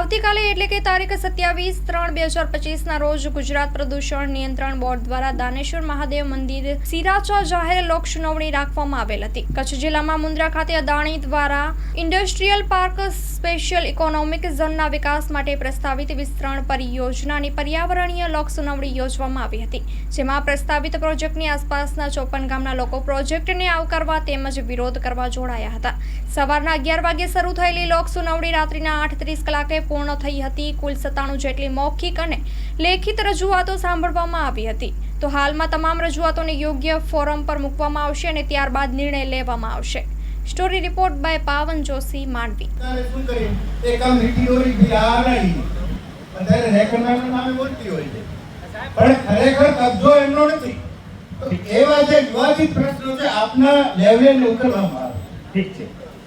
આવતીકાલે એટલે કે તારીખ 27/3/2025 રોજ ગુજરાત પ્રદૂષણ નિયંત્રણ બોર્ડ દ્વારા દાનેશ્વર મહાદેવ મંદિર સિરાચા જાહેર લોક સુનાવણી રાખવામાં આવેલ હતી। કચ્છ જિલ્લામાં મુન્દ્રા ખાતે અદાણી દ્વારા ઇન્ડસ્ટ્રીયલ પાર્ક સ્પેશિયલ ઇકોનોમિક ઝોનના વિકાસ માટે પ્રસ્તાવિત વિસ્તરણ પરિયોજનાની પર્યાવરણીય લોક સુનાવણી યોજવામાં આવી હતી, જેમાં પ્રસ્તાવિત પ્રોજેક્ટની આસપાસના 54 ગામના લોકો પ્રોજેક્ટને આવકારવા તેમજ વિરોધ કરવા જોડાયા હતા। સવારના 11 વાગે શરૂ થયેલી લોક સુનાવણી રાત્રિના 8:30 કલાકે પૂર્ણ થઈ હતી। કુલ 97 જેટલી મૌખિક અને લેખિત રજૂઆતો સાંભળવામાં આવી હતી। તો હાલમાં તમામ રજૂઆતોને યોગ્ય ફોરમ પર મૂકવામાં આવશે અને ત્યારબાદ નિર્ણય લેવામાં આવશે। સ્ટોરી રિપોર્ટ બાય પાવન જોશી, માંડવી।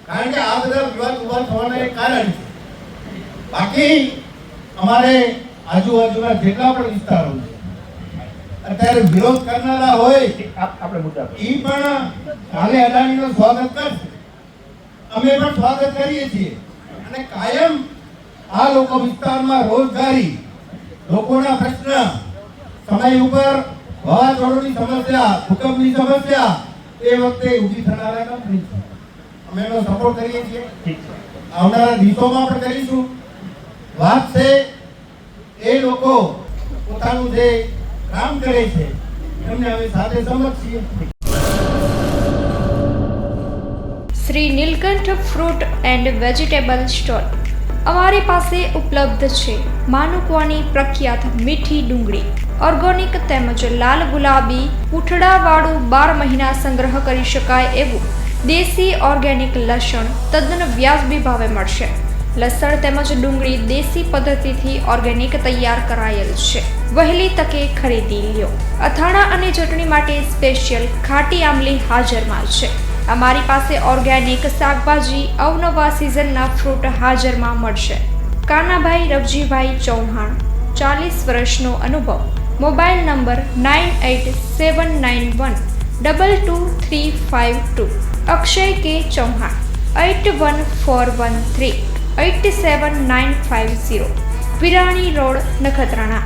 કારણ કે આ બધા વિવાદ ઉભા થવાના એક કારણ છે। બાકી અમારે આજુબાજુના જેટલા પણ વિસ્તારો છે અત્યારે વિરોધ કરનારા હોય આપણે મુદ્દા એ પણ કાલે અદાણીનું સ્વાગત કરશે, અમે પણ સ્વાગત કરીએ છીએ। અને કાયમ આ લોકો વિસ્તારમાં રોજગારી, લોકોના પ્રશ્ન, સમય ઉપર વાવાઝોડાની સમસ્યા, ભૂકંપની સમસ્યા એ વખતે ઊભી થનારા કંપની છે, અમે એનો સપોર્ટ કરીએ છીએ। આવનારા દિવસોમાં પણ કરીશું। વાત છે એ લોકો પોતાનું જે કામ કરે છે એમને અમે સાથે સમજ છીએ। Shri Neelkanth fruit and vegetable store અમારી પાસે ઉપલબ્ધ છે માનુકવાની પ્રખ્યાત મીઠી ડુંગળી, ઓર્ગેનિક તેમજ લાલ ગુલાબી પૂંઠડાવાળું 12 મહિના સંગ્રહ કરી શકાય એવું દેશી ઓર્ગેનિક લસણ તદ્દન વ્યાજબી ભાવે મળશે। લસણ તેમજ ડુંગળી દેશી પદ્ધતિથી ઓર્ગેનિક તૈયાર કરાયેલ છે, વહેલી તકે ખરીદી લ્યો। અથાણા અને ચટણી માટે સ્પેશિયલ ખાટી આમલી હાજરમાં છે। અમારી પાસે ઓર્ગેનિક શાકભાજી, અવનવા સિઝનના ફ્રૂટ હાજરમાં મળશે। કાનાભાઈ રવજીભાઈ ચૌહાણ, 40 વર્ષનો અનુભવ। Mobile number 9879122352। અક્ષય કે ચૌહાણ, 8141387950। વિરાણી રોડ, નખત્રાણા।